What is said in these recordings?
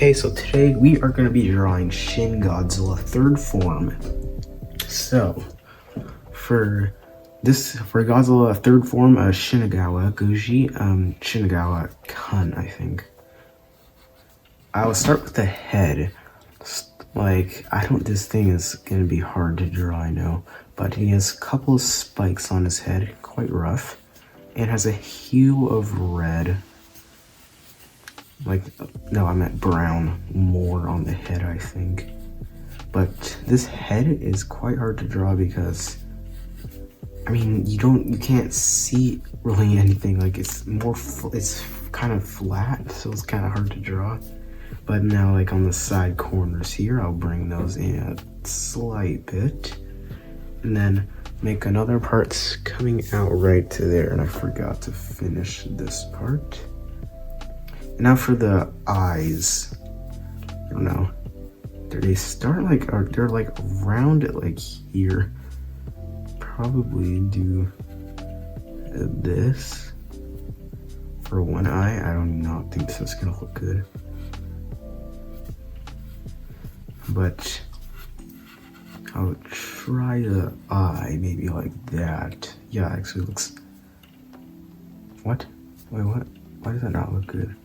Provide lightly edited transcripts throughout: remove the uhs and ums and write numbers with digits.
Okay, so today we are going to be drawing Shin Godzilla third form. So, for Godzilla third form, Shinagawa Goji, Shinagawa Kun, I think. I'll start with the head. This thing is going to be hard to draw, I know. But he has a couple of spikes on his head, quite rough. And has a hue of red. No, I meant brown more on the head, I think. But this head is quite hard to draw because, I mean, you can't see really anything. Like, it's kind of flat, so it's kind of hard to draw. But now, like, on the side corners here, I'll bring those in a slight bit. And then make another part coming out right to there. And I forgot to finish this part. Now for the eyes, I don't know, they start they're like round it like here. Probably do this for one eye. I do not think this is gonna look good, but I'll try the eye maybe like that. Yeah, actually looks, what? Wait, what? Why does that not look good?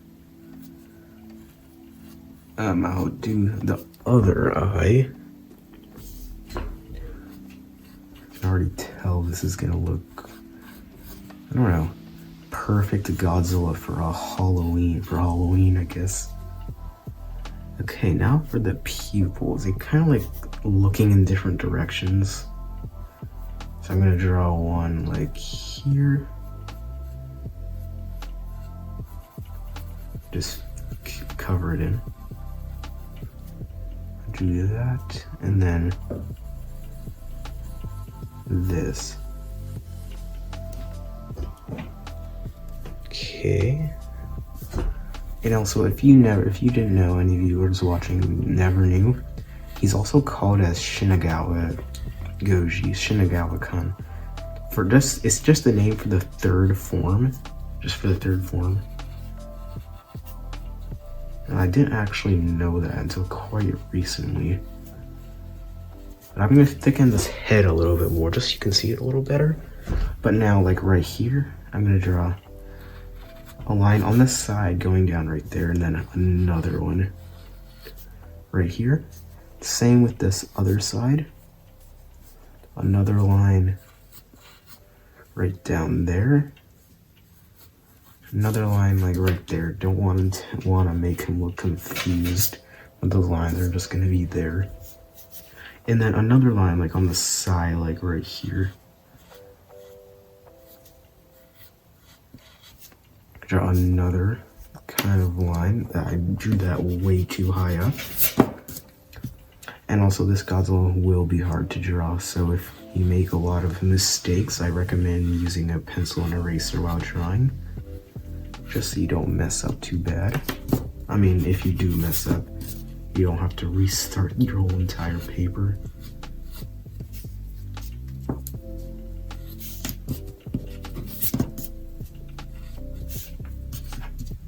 I'll do the other eye. I can already tell this is gonna look, I don't know, perfect Godzilla for Halloween, I guess. Okay, now for the pupils. They kind of like looking in different directions. So I'm gonna draw one like here. Just cover it in. Do that, and then this. Okay. And also, if you didn't know, any viewers watching never knew, he's also called as Shinagawa Goji, Shinagawa Kun. It's just the name for the third form, And I didn't actually know that until quite recently. But I'm gonna thicken this head a little bit more just so you can see it a little better. But now, like right here, I'm gonna draw a line on the side going down right there, and then another one right here. Same with this other side. Another line right down there. Another line like right there. Don't want to make him look confused when those lines are just gonna be there. And then another line like on the side, like right here. Draw another kind of line. I drew that way too high up. And also this Godzilla will be hard to draw, so if you make a lot of mistakes, I recommend using a pencil and eraser while drawing. Just so you don't mess up too bad. I mean, if you do mess up, you don't have to restart your whole entire paper.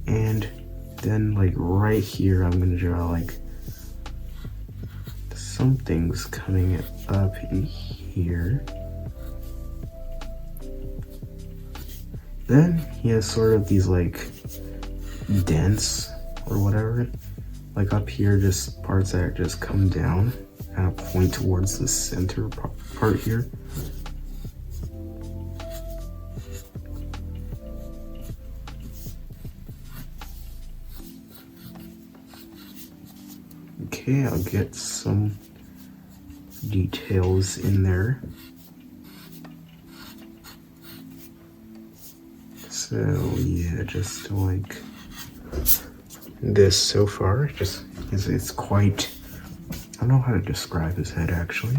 And then like right here, I'm gonna draw like something's coming up in here. Then he has sort of these like dents or whatever, like up here, just parts that just come down and point towards the center part here. Okay, I'll get some details in there. So yeah, just like this so far. Just it's quite, I don't know how to describe his head actually.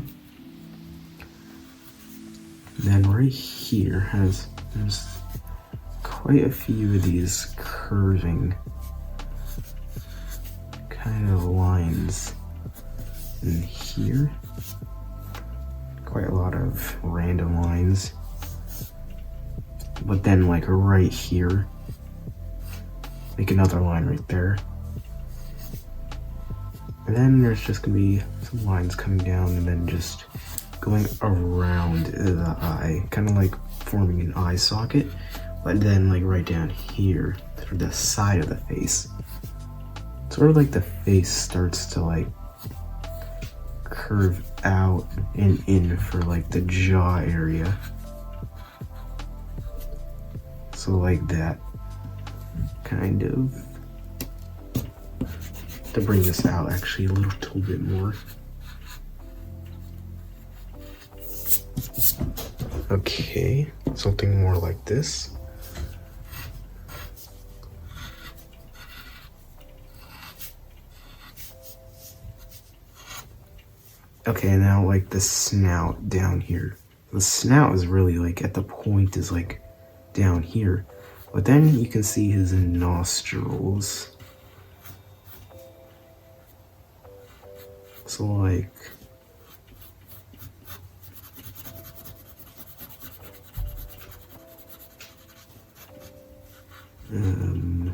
And then right here there's quite a few of these curving kind of lines in here. Quite a lot of random lines. But then like right here, make another line right there. And then there's just gonna be some lines coming down and then just going around the eye, kind of like forming an eye socket, but then like right down here through the side of the face. Sort of like the face starts to like curve out and in for like the jaw area. So like that, kind of. To bring this out actually a little bit more. Okay, something more like this. Okay, now like the snout down here. The snout is really like at the point is like down here, but then you can see his nostrils. So like I don't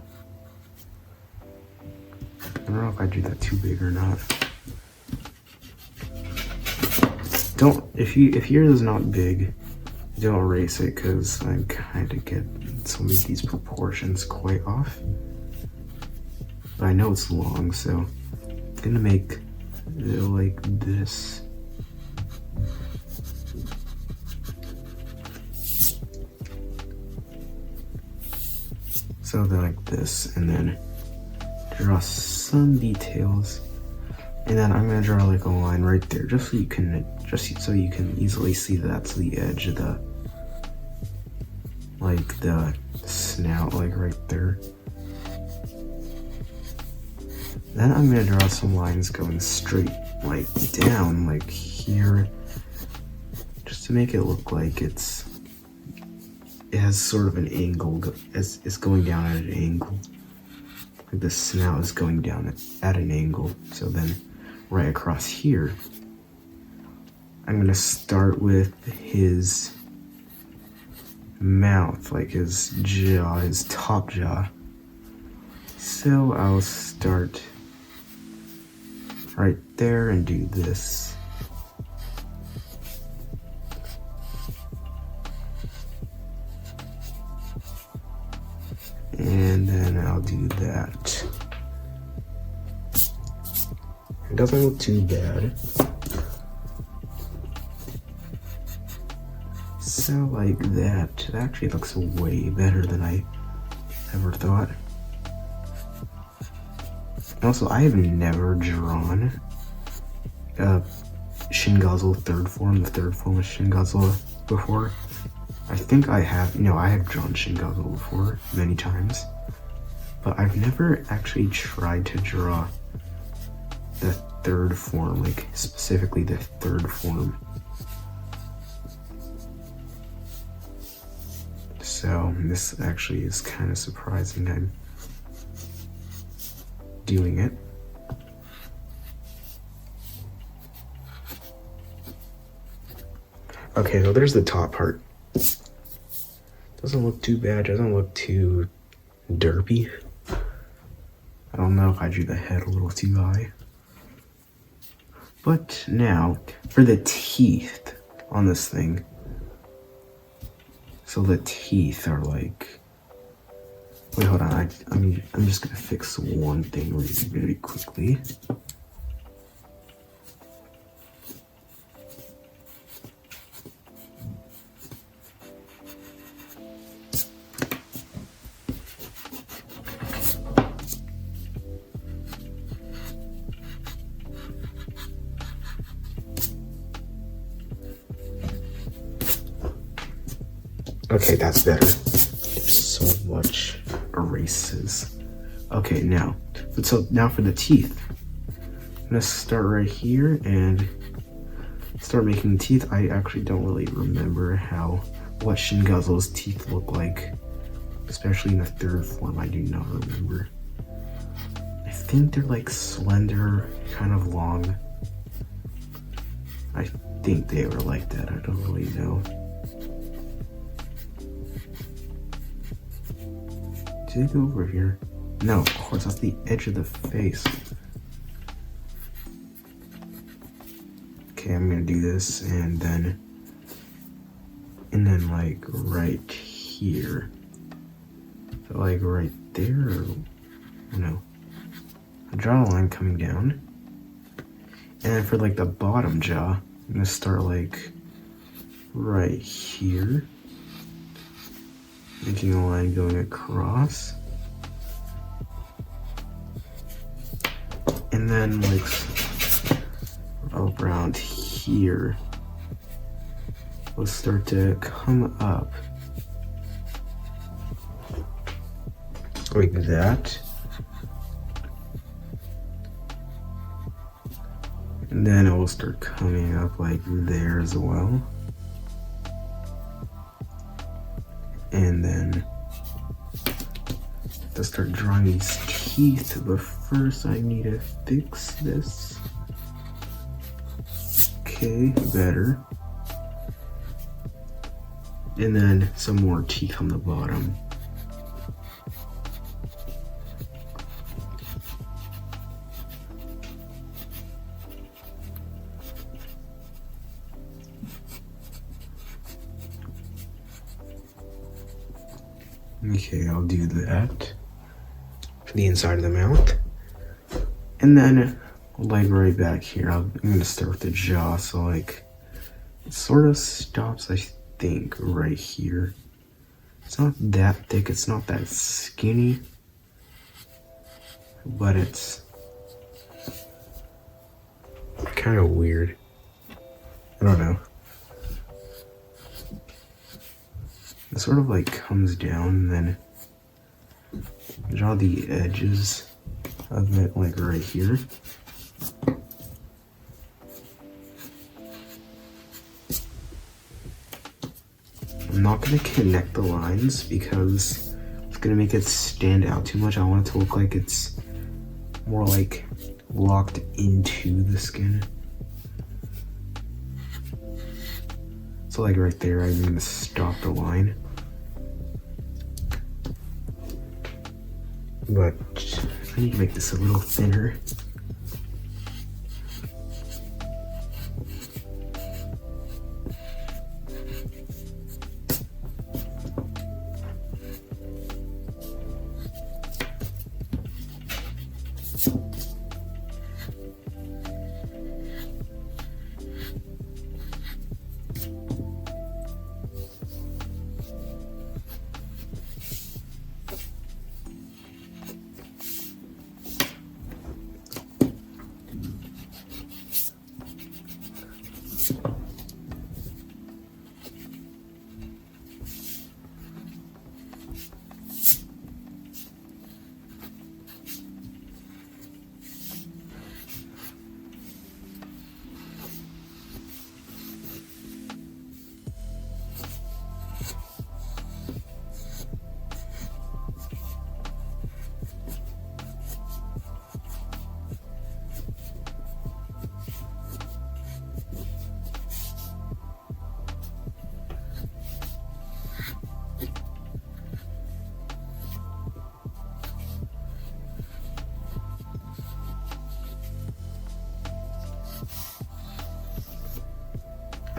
know if I do that too big or not. Don't, if yours is not big, don't erase it, because I kind of get some of these proportions quite off. But I know it's long, so I'm gonna make it like this. So then like this, and then draw some details. And then I'm gonna draw like a line right there, just so you can easily see that's the edge of the, like the snout, like right there. Then I'm gonna draw some lines going straight, like down, like here, just to make it look like it has sort of an angle, it's going down at an angle. Like the snout is going down at an angle. So then right across here, I'm gonna start with his mouth, like his jaw, his top jaw. So I'll start right there and do this. And then I'll do that. It doesn't look too bad. So like that, it actually looks way better than I ever thought. Also, I have never drawn Shin Godzilla third form, the third form of Shin Godzilla before. I think I have, I have drawn Shin Godzilla before many times, but I've never actually tried to draw the third form, like specifically the third form. So this actually is kind of surprising I'm doing it. Okay, so there's the top part. Doesn't look too bad, doesn't look too derpy. I don't know if I drew the head a little too high. But now, for the teeth on this thing. So the teeth are like... Wait, hold on, I'm just gonna fix one thing really quickly. Okay, that's better. There's so much erases. Okay, now for the teeth. I'm gonna start right here and start making teeth. I actually don't really remember what Shin Godzilla's teeth look like, especially in the third form. I do not remember. I think they're like slender, kind of long. I think they were like that. I don't really know. Did it go over here? No, of course, that's the edge of the face. Okay, I'm gonna do this and then like right here. So like right there, or no. I draw a line coming down. And then for like the bottom jaw, I'm gonna start like right here. Making a line going across. And then like around here, we'll start to come up like that. And then it will start coming up like there as well. And then to start drawing these teeth, but first I need to fix this. Okay, better. And then some more teeth on the bottom. Okay, I'll do that for the inside of the mouth. And then, like right back here, I'm gonna start with the jaw. So like, it sort of stops, I think, right here. It's not that thick, it's not that skinny, but it's kind of weird. I don't know. It sort of like comes down and then draw the edges of it like right here. I'm not going to connect the lines because it's going to make it stand out too much. I want it to look like it's more like locked into the skin. So like right there, I'm going to stop the line. But I need to make this a little thinner.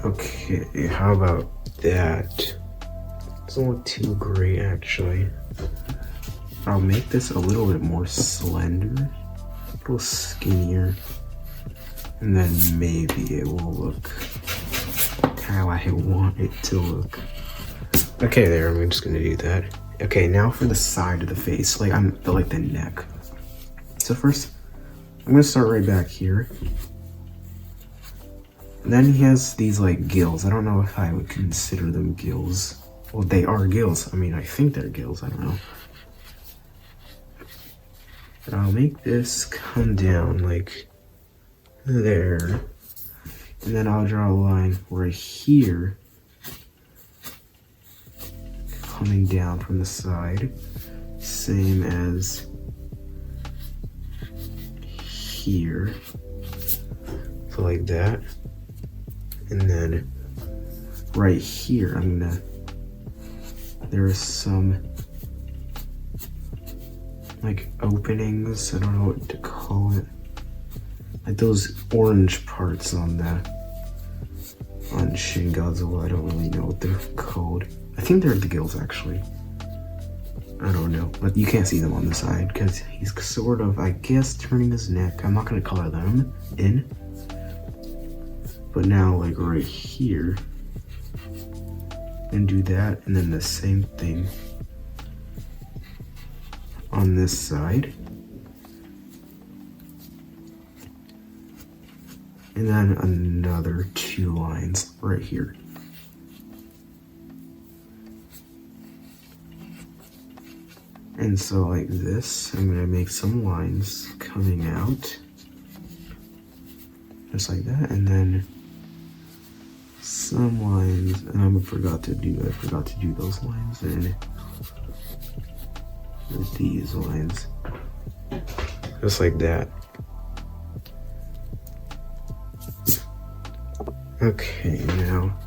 Okay, how about that? Doesn't look too great actually. I'll make this a little bit more slender, a little skinnier, and then maybe it will look how I want it to look. Okay, there, I'm just gonna do that. Okay, now for the side of the face, like the neck. So first, I'm gonna start right back here. Then he has these like gills. I don't know if I would consider them gills. Well, they are gills. I mean, I think they're gills. I don't know. But I'll make this come down like there. And then I'll draw a line right here. Coming down from the side. Same as here. So like that. And then right here, there are some like openings, I don't know what to call it. Like those orange parts on the Shin Godzilla. I don't really know what they're called. I think they're the gills, actually. I don't know, but you can't see them on the side because he's sort of, I guess, turning his neck. I'm not going to color them in. But now, like right here, and do that, and then the same thing on this side. And then another 2 lines right here. And so like this, I'm gonna make some lines coming out. Just like that, and then some lines, and I forgot to do those lines, and these lines. Just like that. Okay, now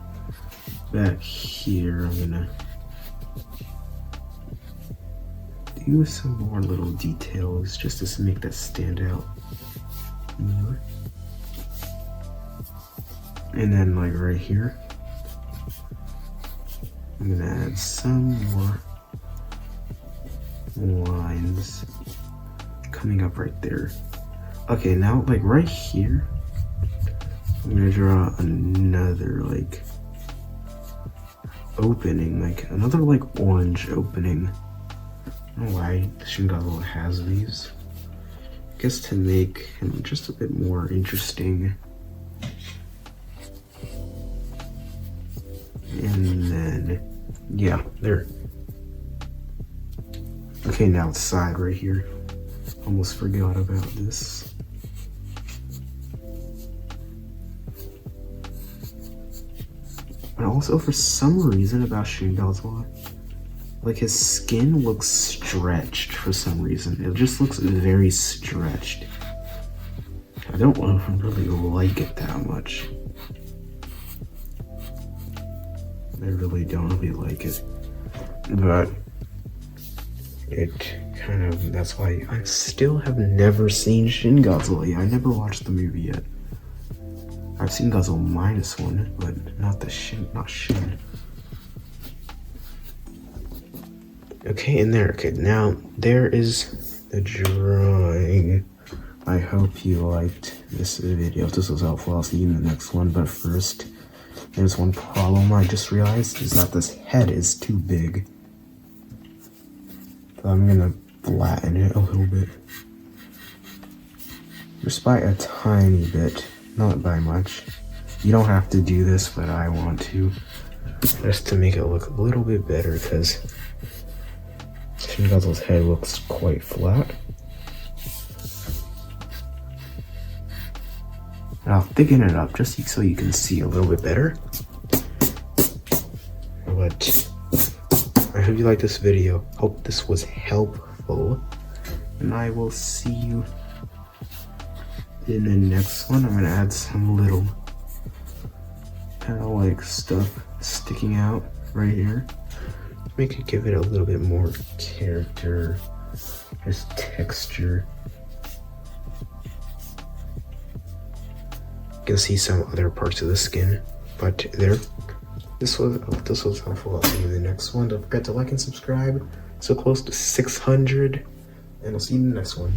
back here, I'm gonna do some more little details just to make that stand out more. And then like right here, I'm gonna add some more lines coming up right there. Okay, now like right here, I'm gonna draw another like opening, like another like orange opening. I don't know why Shin Godzilla has these. I guess to make him just a bit more interesting. And then, yeah, there. Okay, now the side right here. Almost forgot about this. And also, for some reason about Shin Godzilla, like his skin looks stretched for some reason. It just looks very stretched. I don't really like it that much. I really don't really like it. But it kind of, that's why I still have never seen Shin Godzilla yet. I never watched the movie yet. I've seen Godzilla -1, but not Shin. Okay, and there. Okay, now there is the drawing. I hope you liked this video. If this was helpful, I'll see you in the next one. But first, there's one problem I just realized, is that this head is too big. So I'm gonna flatten it a little bit. Just by a tiny bit, not by much. You don't have to do this, but I want to. Just to make it look a little bit better, because Shin Godzilla's head looks quite flat. And I'll thicken it up just so you can see a little bit better. But I hope you liked this video. Hope this was helpful. And I will see you in the next one. I'm gonna add some little kind of like stuff sticking out right here. Make it, give it a little bit more character, just texture. You can see some other parts of the skin, but there. This was helpful. I'll see you in the next one. Don't forget to like and subscribe. So close to 600, and I'll see you in the next one.